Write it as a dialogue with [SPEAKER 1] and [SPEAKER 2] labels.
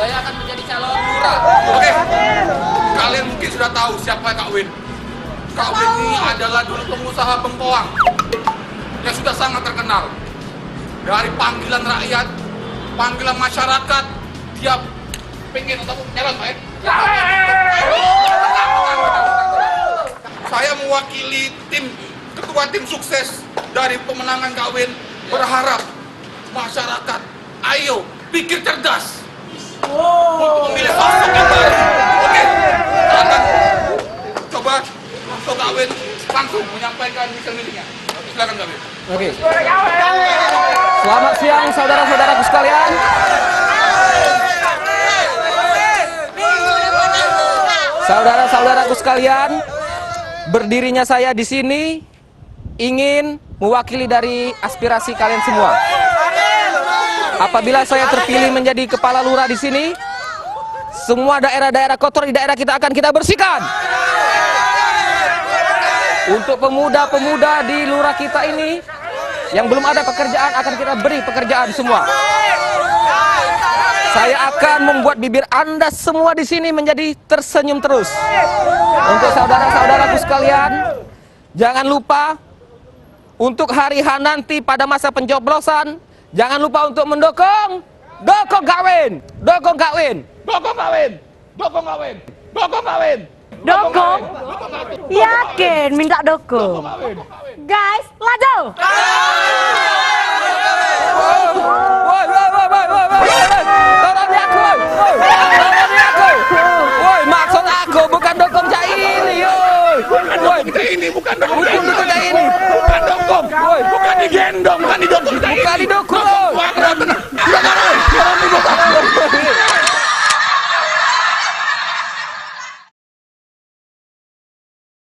[SPEAKER 1] saya akan menjadi calon lurah.
[SPEAKER 2] Oke, kalian mungkin sudah tahu siapa Kak Win. Kak Win ini adalah dulu pengusaha bengkoang yang sudah sangat terkenal. Dari panggilan rakyat, panggilan masyarakat, dia pengen untuk nyalon, Pak. Saya mewakili ketua tim sukses dari pemenangan Kak Win, berharap masyarakat, ayo pikir cerdas untuk memilih sosok yang baru. Oke, silakan coba sosok Kak Win langsung menyampaikan misi-misinya. Silakan Kak Win.
[SPEAKER 3] Oke. Selamat siang saudara-saudaraku sekalian. Saudara-saudaraku sekalian, berdirinya saya di sini ingin mewakili dari aspirasi kalian semua. Apabila saya terpilih menjadi kepala lurah di sini, semua daerah-daerah kotor di daerah kita akan kita bersihkan. Untuk pemuda-pemuda di lurah kita ini yang belum ada pekerjaan akan kita beri pekerjaan semua. Saya akan membuat bibir Anda semua di sini menjadi tersenyum terus. Untuk saudara-saudaraku sekalian, jangan lupa untuk hari H nanti pada masa pencoblosan, jangan lupa untuk mendukung Kak Win, dukung Kak Win, dukung Kak Win, dukung Kak Win, dukung Kak Win.
[SPEAKER 4] Dukung? Yakin minta dukung? Guys, laju!
[SPEAKER 3] Woi, maksud aku bukan dukung Cak ini,
[SPEAKER 2] Bukan dukung Cak ini. Bukan dukung. Bukan digendong, bukan didukung Cak ini.
[SPEAKER 3] bukan didukung.
[SPEAKER 2] Tenang.